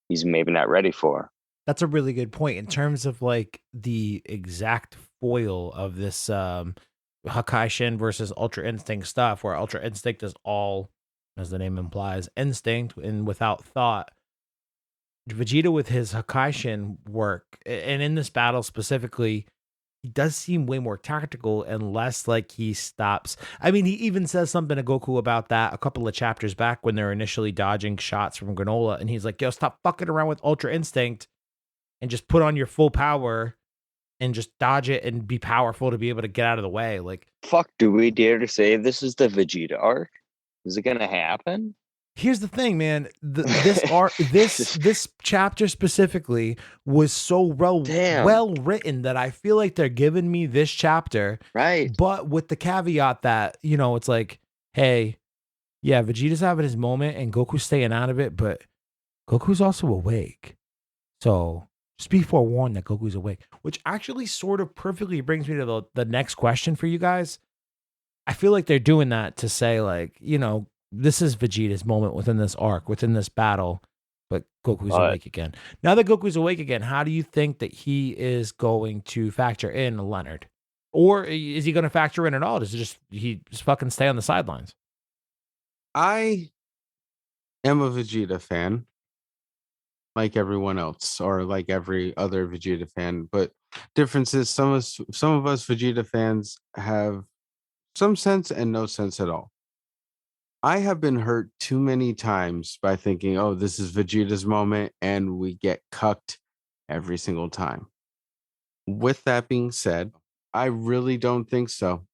Speaker 3: he's maybe not ready for.
Speaker 1: That's a really good point in terms of like the exact foil of this Hakaishin versus Ultra Instinct stuff, where Ultra Instinct is all, as the name implies, instinct and without thought. Vegeta with his Hakaishin work, and in this battle specifically, he does seem way more tactical and less like he stops. I mean, he even says something to Goku about that a couple of chapters back when they're initially dodging shots from Granolah, and he's like, "Yo, stop fucking around with Ultra Instinct and just put on your full power and just dodge it and be powerful to be able to get out of the way." Like,
Speaker 3: Fuck, do we dare to say this is the Vegeta arc? Is it gonna happen?
Speaker 1: here's the thing, man. This chapter specifically was so
Speaker 3: Damn.
Speaker 1: well written that I feel like they're giving me this chapter,
Speaker 3: Right.
Speaker 1: but with the caveat that, it's like, hey, yeah, Vegeta's having his moment and Goku's staying out of it, but Goku's also awake. So just be forewarned that Goku's awake, which actually sort of perfectly brings me to the next question for you guys. I feel like they're doing that to say, like, this is Vegeta's moment within this arc, within this battle, but Goku's awake again. Now that Goku's awake again, how do you think that he is going to factor in Leonard? Or is he going to factor in at all? Does he just fucking stay on the sidelines?
Speaker 2: I am a Vegeta fan, like everyone else, or like every other Vegeta fan. But difference is some of us Vegeta fans have some sense and no sense at all. I have been hurt too many times by thinking, oh, this is Vegeta's moment, and we get cucked every single time. With that being said, I really don't think so.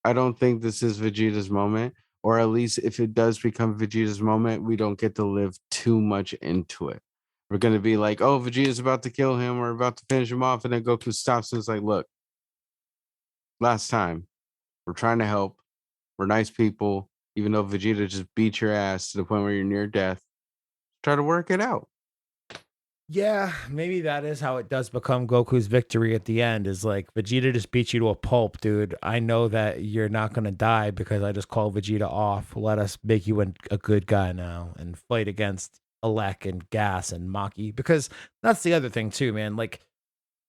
Speaker 2: I don't think this is Vegeta's moment, or at least if it does become Vegeta's moment, we don't get to live too much into it. We're going to be like, oh, Vegeta's about to kill him or about to finish him off, and then Goku stops and is like, look, last time, we're trying to help. We're nice people. Even though Vegeta just beat your ass to the point where you're near death, try to work it out.
Speaker 1: Yeah, maybe that is how it does become Goku's victory at the end, is like, Vegeta just beat you to a pulp, dude. I know that you're not going to die because I just called Vegeta off. Let us make you a good guy now and fight against Elec and Gas and Maki. Because that's the other thing too, man. Like,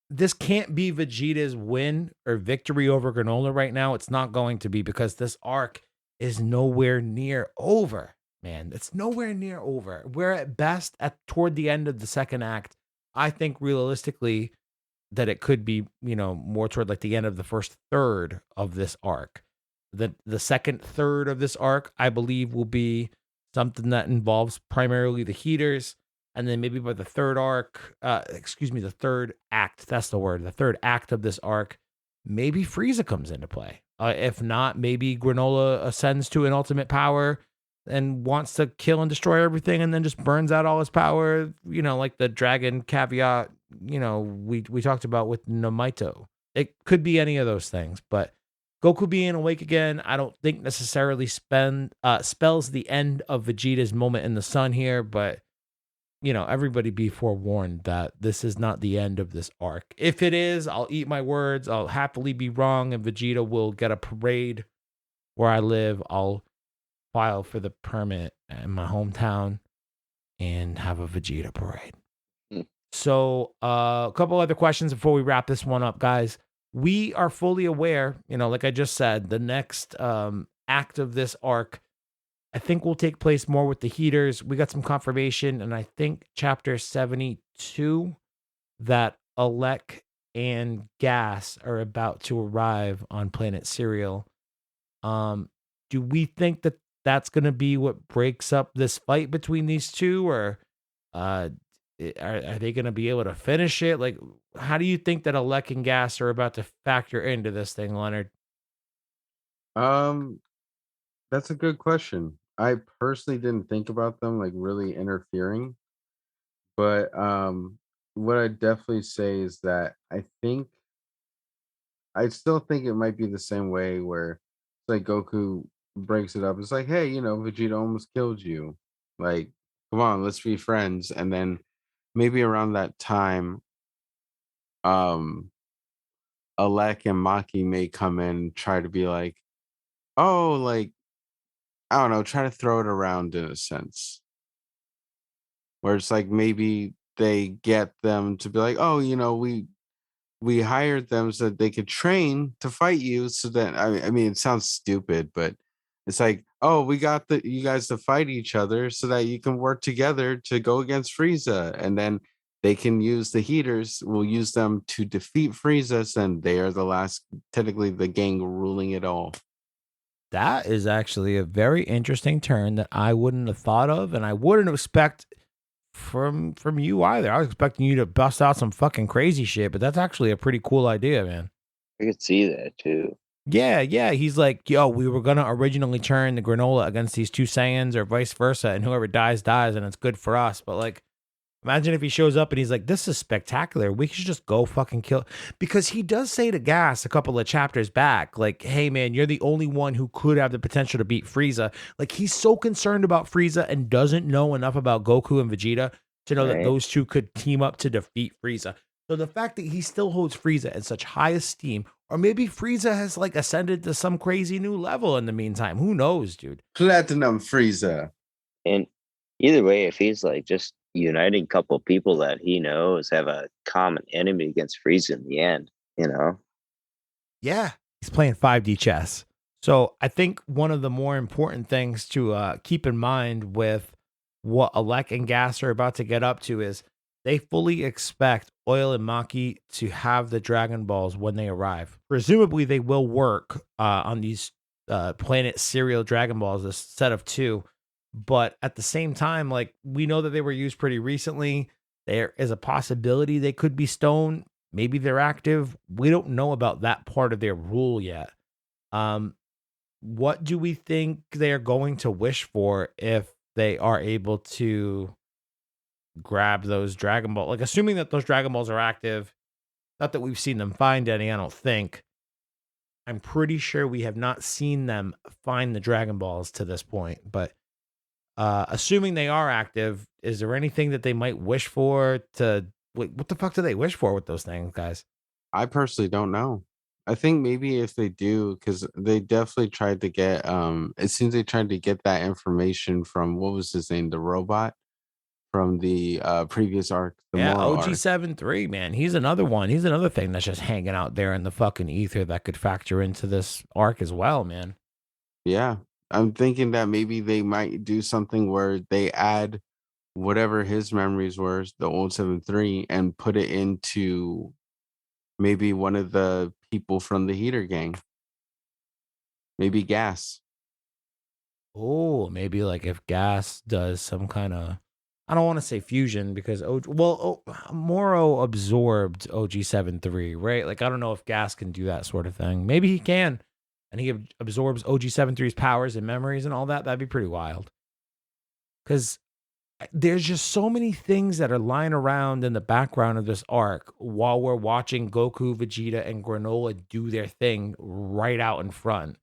Speaker 1: this can't be Vegeta's win or victory over Granolah right now. It's not going to be, because this arc is nowhere near over, man. It's nowhere near over. We're at best toward the end of the second act. I think realistically that it could be, more toward like the end of the first third of this arc. The second third of this arc, I believe, will be something that involves primarily the heaters. And then maybe by the third the third act, that's the word, the third act of this arc, maybe Frieza comes into play. If not, maybe Granolah ascends to an ultimate power and wants to kill and destroy everything and then just burns out all his power, like the dragon caveat, we talked about with Nomaito. It could be any of those things, but Goku being awake again, I don't think necessarily spells the end of Vegeta's moment in the sun here, but everybody be forewarned that this is not the end of this arc. If it is, I'll eat my words. I'll happily be wrong, and Vegeta will get a parade where I live. I'll file for the permit in my hometown and have a Vegeta parade. So, a couple other questions before we wrap this one up, guys. We are fully aware, like I just said, the next act of this arc, I think, will take place more with the heaters. We got some confirmation, and I think chapter 72, that Elec and Gas are about to arrive on planet Serial. Do we think that that's going to be what breaks up this fight between these two, or are they going to be able to finish it? Like, how do you think that Elec and Gas are about to factor into this thing, Leonard?
Speaker 2: That's a good question. I personally didn't think about them like really interfering, but what I definitely say is that I still think it might be the same way where it's like Goku breaks it up. It's like, hey, Vegeta almost killed you. Like, come on, let's be friends. And then maybe around that time, um, Alec and Maki may come in and try to be like, oh, like, I don't know, try to throw it around in a sense. Where it's like maybe they get them to be like, oh, we hired them so that they could train to fight you. So that I mean, it sounds stupid, but it's like, oh, we got you guys to fight each other so that you can work together to go against Frieza, and then they can use the heaters. We'll use them to defeat Frieza, and they are the last, technically, the gang ruling it all.
Speaker 1: That is actually a very interesting turn that I wouldn't have thought of, and I wouldn't expect from you either. I was expecting you to bust out some fucking crazy shit, but that's actually a pretty cool idea, man.
Speaker 3: I could see that too.
Speaker 1: Yeah, yeah. He's like, yo, we were gonna originally turn the Granolah against these two Saiyans or vice versa, and whoever dies, dies, and it's good for us. But like, imagine if he shows up and he's like, this is spectacular. We should just go fucking kill. Because he does say to Gas a couple of chapters back, like, hey man, you're the only one who could have the potential to beat Frieza. Like, he's so concerned about Frieza and doesn't know enough about Goku and Vegeta to know that
Speaker 3: Right.
Speaker 1: those two could team up to defeat Frieza. So the fact that he still holds Frieza in such high esteem, or maybe Frieza has like ascended to some crazy new level in the meantime. Who knows, dude?
Speaker 2: Platinum Frieza.
Speaker 3: And either way, if he's like just uniting a couple people that he knows have a common enemy against Frieza in the end, you know?
Speaker 1: Yeah, he's playing 5D chess. So I think one of the more important things to keep in mind with what Elec and Gas are about to get up to is they fully expect Oil and Maki to have the Dragon Balls when they arrive. Presumably, they will work on these Planet Serial Dragon Balls, this set of 2. But at the same time, like, we know that they were used pretty recently. There is a possibility they could be stone. Maybe they're active. We don't know about that part of their rule yet. What do we think they're going to wish for if they are able to grab those Dragon Balls? Like, assuming that those Dragon Balls are active, not that we've seen them find any, I don't think. I'm pretty sure we have not seen them find the Dragon Balls to this point. But assuming they are active, is there anything that they might wish for to... Wait, what the fuck do they wish for with those things, guys?
Speaker 2: I personally don't know. I think maybe if they do, because they definitely tried to get it seems they tried to get that information from, what was his name, the robot from the previous arc, the
Speaker 1: Yeah,
Speaker 2: Moro arc.
Speaker 1: OG73, man. He's another one. He's another thing that's just hanging out there in the fucking ether that could factor into this arc as well, man.
Speaker 2: Yeah. I'm thinking that maybe they might do something where they add whatever his memories were, the old 7-3, and put it into maybe one of the people from the heater gang. Maybe Gas.
Speaker 1: Oh, maybe like if Gas does some kind of... I don't want to say fusion because Moro absorbed OG73, right? Like, I don't know if Gas can do that sort of thing. Maybe he can, and he absorbs OG73's powers and memories and all that. That'd be pretty wild. Because there's just so many things that are lying around in the background of this arc while we're watching Goku, Vegeta, and Granolah do their thing right out in front.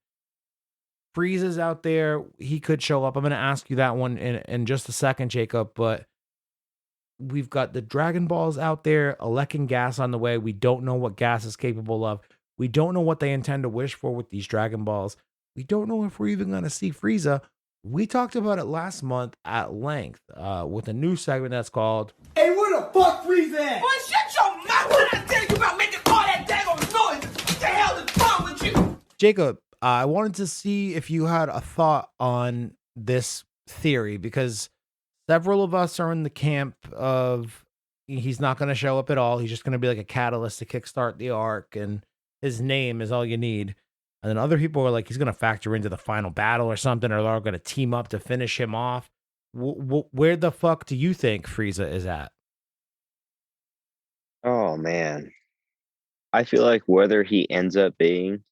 Speaker 1: Frieza's out there. He could show up. I'm going to ask you that one in just a second, Jacob. But we've got the Dragon Balls out there, Elec and Gas on the way. We don't know what Gas is capable of. We don't know what they intend to wish for with these Dragon Balls. We don't know if we're even going to see Frieza. We talked about it last month at length with a new segment that's called
Speaker 4: Hey, where the fuck Frieza at?
Speaker 5: Boy, shut your mouth when I tell you about making all that daggone noise. What the hell is wrong with you?
Speaker 1: Jacob. I wanted to see if you had a thought on this theory because several of us are in the camp of he's not going to show up at all. He's just going to be like a catalyst to kickstart the arc, and his name is all you need. And then other people are like, he's going to factor into the final battle or something, or they're going to team up to finish him off. Where the fuck do you think Frieza is at?
Speaker 3: Oh man. I feel like whether he ends up being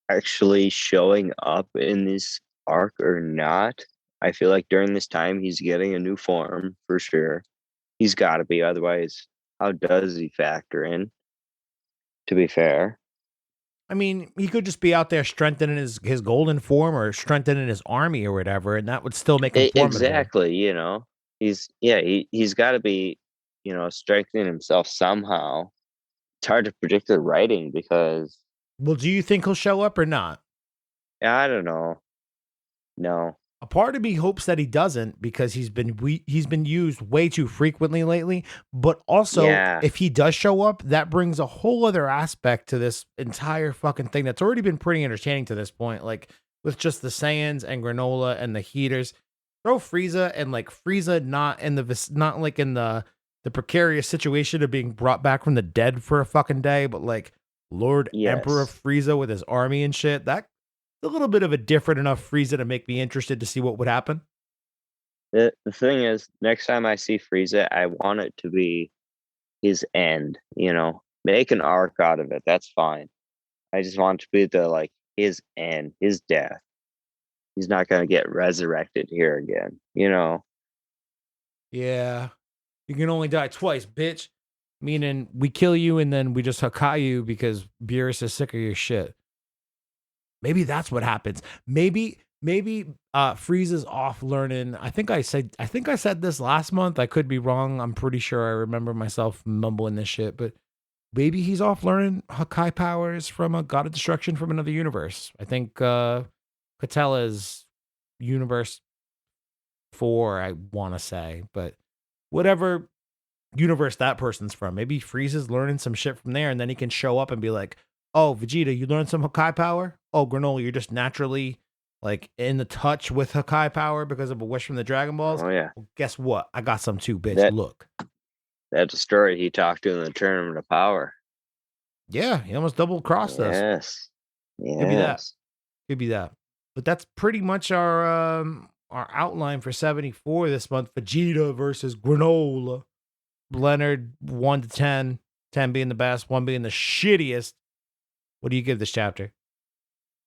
Speaker 3: actually showing up in this arc or not, I feel like during this time he's getting a new form for sure. He's got to be, otherwise how does he factor in, to be fair?
Speaker 1: I mean, he could just be out there strengthening his golden form or strengthening his army or whatever, and that would still make him formidable.
Speaker 3: Exactly, you know. He's got to be, you know, strengthening himself somehow. It's hard to predict the writing because...
Speaker 1: Well, do you think he'll show up or not?
Speaker 3: I don't know. No.
Speaker 1: A part of me hopes that he doesn't because he's been used way too frequently lately. But also, if he does show up, that brings a whole other aspect to this entire fucking thing that's already been pretty entertaining to this point. Like, with just the Saiyans and Granolah and the heaters. Throw Frieza and like Frieza not in the not like in the precarious situation of being brought back from the dead for a fucking day, but like Lord Emperor
Speaker 3: Yes.
Speaker 1: Frieza with his army and shit. That's a little bit of a different enough Frieza to make me interested to see what would happen.
Speaker 3: The thing is, next time I see Frieza, I want it to be his end. Make an arc out of it. That's fine. I just want it to be his end, his death. He's not gonna get resurrected here again.
Speaker 1: Yeah. You can only die twice, bitch. Meaning we kill you and then we just Hakai you because Beerus is sick of your shit. Maybe that's what happens. Maybe Frieza's off learning. I think I said this last month. I could be wrong. I'm pretty sure I remember myself mumbling this shit, but maybe he's off learning Hakai powers from a God of Destruction from another universe. I think Catella's universe 4, I want to say, but whatever universe that person's from, maybe Frieza's learning some shit from there, and then he can show up and be like, "Oh, Vegeta, you learned some Hakai power? Oh, Granolah, you're just naturally like in the touch with Hakai power because of a wish from the Dragon Balls.
Speaker 3: Oh yeah.
Speaker 1: Well, guess what? I got some too, bitch.
Speaker 3: That-
Speaker 1: Look."
Speaker 3: That's a story he talked to in the Tournament of Power.
Speaker 1: Yeah, he almost double crossed us.
Speaker 3: Yes. Yes.
Speaker 1: Could be that. Could be that. But that's pretty much our outline for 74 this month. Vegeta versus Granolah. Leonard 1 to 10, 10 being the best, 1 being the shittiest. What do you give this chapter?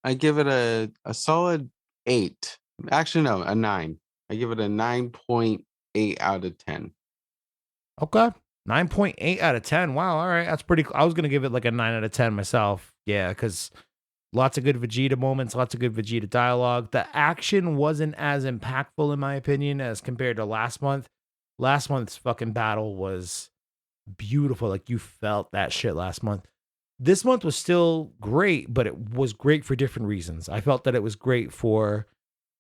Speaker 2: I give it a solid 8. Actually, no, a 9. I give it a 9.8 out of 10.
Speaker 1: Okay. 9.8 out of 10. Wow. All right. That's pretty cool. I was going to give it like a 9 out of 10 myself. Yeah. Because lots of good Vegeta moments, lots of good Vegeta dialogue. The action wasn't as impactful, in my opinion, as compared to last month. Last month's fucking battle was beautiful. Like you felt that shit last month. This month was still great, but it was great for different reasons. I felt that it was great for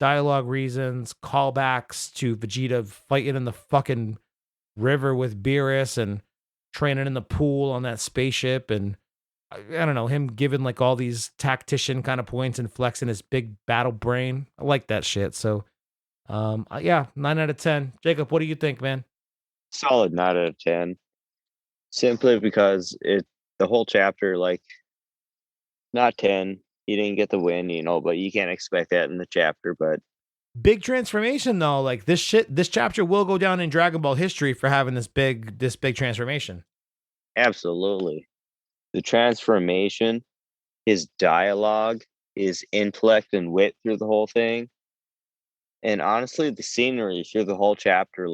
Speaker 1: dialogue reasons, callbacks to Vegeta fighting in the fucking river with Beerus and training in the pool on that spaceship, and I don't know, him giving like all these tactician kind of points and flexing his big battle brain. I like that shit. So yeah, 9 out of 10. Jacob, what do you think, man?
Speaker 3: Solid 9 out of 10. Simply because the whole chapter, not 10. He didn't get the win, but you can't expect that in the chapter. But
Speaker 1: Big transformation though. Like this chapter will go down in Dragon Ball history for having this big transformation.
Speaker 3: absolutely, the transformation, his dialogue, his intellect and wit through the whole thing, and honestly, the scenery through the whole chapter,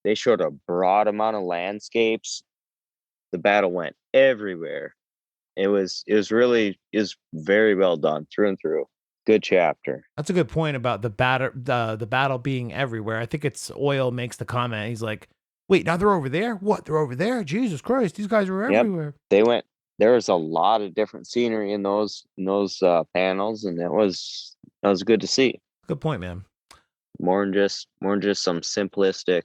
Speaker 3: they showed a broad amount of landscapes. The battle went everywhere. It was very well done through and through. Good chapter.
Speaker 1: That's a good point about the battle being everywhere. I think it's Oil makes the comment. He's like, "Wait, now they're over there? What? They're over there? Jesus Christ, these guys are
Speaker 3: Yep.
Speaker 1: everywhere."
Speaker 3: There was a lot of different scenery in those panels, and that was good to see.
Speaker 1: Good point, man.
Speaker 3: More than just some simplistic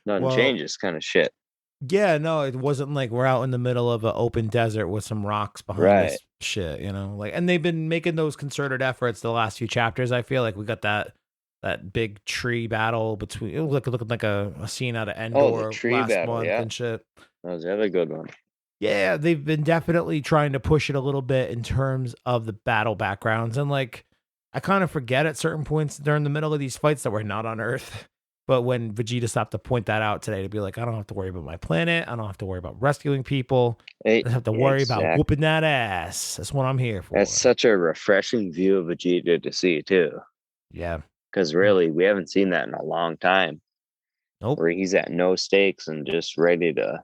Speaker 3: nothing
Speaker 1: Well,
Speaker 3: changes kind of shit.
Speaker 1: Yeah, no, it wasn't like we're out in the middle of an open desert with some rocks behind us
Speaker 3: Right.
Speaker 1: shit, and they've been making those concerted efforts the last few chapters. I feel like we got that big tree battle between, it looked like a scene out of Endor
Speaker 3: tree
Speaker 1: last
Speaker 3: battle,
Speaker 1: month
Speaker 3: yeah.
Speaker 1: and shit.
Speaker 3: That was the other good one.
Speaker 1: Yeah, they've been definitely trying to push it a little bit in terms of the battle backgrounds. And like, I kind of forget at certain points during the middle of these fights that we're not on Earth. But when Vegeta stopped to point that out today, to be like, I don't have to worry about my planet. I don't have to worry about rescuing people. I just have to worry about whooping that ass. That's what I'm here for.
Speaker 3: That's such a refreshing view of Vegeta to see too.
Speaker 1: Yeah.
Speaker 3: Because really, we haven't seen that in a long time.
Speaker 1: Nope.
Speaker 3: Where he's at no stakes and just ready to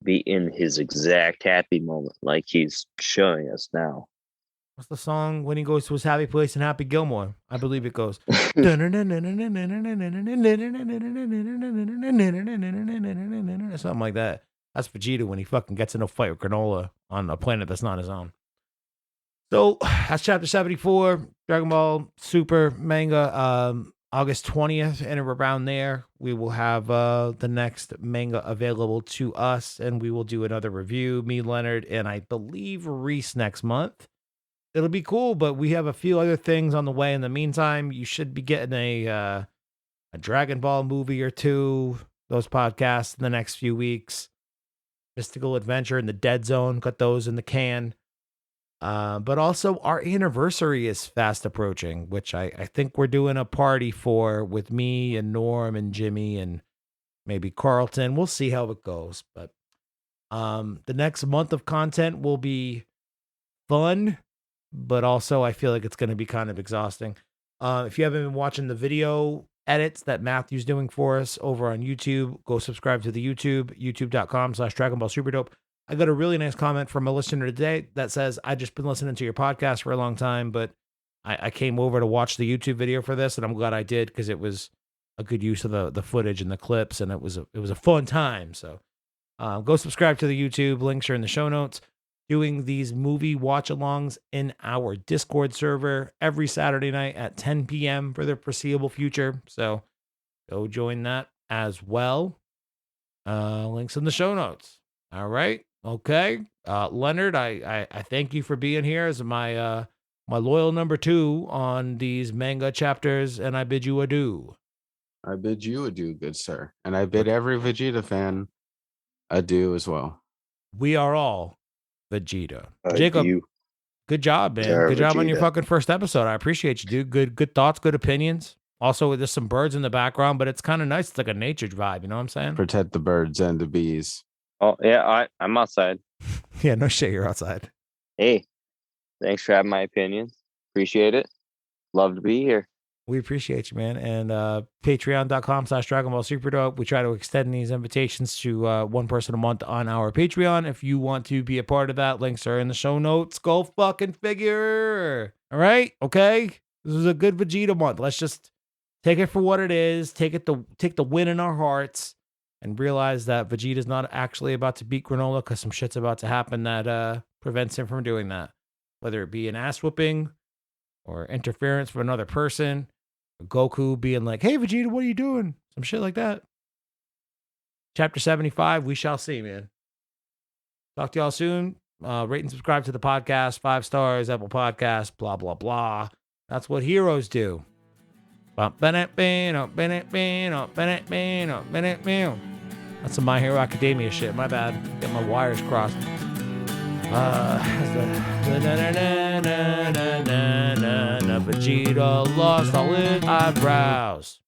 Speaker 3: be in his exact happy moment, like he's showing us now.
Speaker 1: What's the song when he goes to his happy place in Happy Gilmore? I believe it goes. Something like that. That's Vegeta when he fucking gets in a fight with Granolah on a planet that's not his own. So that's chapter 74, Dragon Ball Super manga. August 20th, and around there, we will have the next manga available to us, and we will do another review. Me, Leonard, and I believe Reese next month. it'll be cool, but we have a few other things on the way. In the meantime, you should be getting a Dragon Ball movie or two, those podcasts in the next few weeks. Mystical Adventure and the Dead Zone, got those in the can. But also our anniversary is fast approaching, which I think we're doing a party for with me and Norm and Jimmy and maybe Carlton. We'll see how it goes. But the next month of content will be fun, but also I feel like it's going to be kind of exhausting. If you haven't been watching the video edits that Matthew's doing for us over on YouTube, go subscribe to the YouTube, youtube.com/Dragon Ball Super Dope. I got a really nice comment from a listener today that says, I just been listening to your podcast for a long time, but I came over to watch the YouTube video for this, and I'm glad I did because it was a good use of the footage and the clips, and it was a fun time. So go subscribe to the YouTube. Links are in the show notes. Doing these movie watch-alongs in our Discord server every Saturday night at 10 p.m. for the foreseeable future. So go join that as well. Links in the show notes. All right. Okay. Leonard, I thank you for being here as my loyal number 2 on these manga chapters, and I bid you adieu.
Speaker 2: I bid you adieu, good sir. And I bid every Vegeta fan adieu as well.
Speaker 1: We are all Vegeta. Jacob,
Speaker 3: You.
Speaker 1: good job, man.
Speaker 3: Sir,
Speaker 1: Good job on your
Speaker 3: Vegeta.
Speaker 1: fucking first episode. I appreciate you, dude. Good thoughts, good opinions. Also, there's some birds in the background, but it's kind of nice. It's like a nature vibe. You know what I'm saying?
Speaker 2: Protect the birds and the bees.
Speaker 3: Oh yeah, I'm outside.
Speaker 1: Yeah, no shit. You're outside.
Speaker 3: Hey, thanks for having my opinions. Appreciate it. Love to be here.
Speaker 1: We appreciate you, man. And patreon.com/Dragon Ball Super Dope. We try to extend these invitations to one person a month on our Patreon. If you want to be a part of that, links are in the show notes. Go fucking figure. All right? Okay? This is a good Vegeta month. Let's just take it for what it is. Take the win in our hearts and realize that Vegeta's not actually about to beat Granolah because some shit's about to happen that prevents him from doing that. Whether it be an ass whooping or interference from another person, or Goku being like, hey, Vegeta, what are you doing? Some shit like that. Chapter 75, we shall see, man. Talk to y'all soon. Rate and subscribe to the podcast. 5 stars, Apple Podcasts, blah, blah, blah. That's what heroes do. That's some My Hero Academia shit. My bad. Get my wires crossed. Vegeta lost all his eyebrows.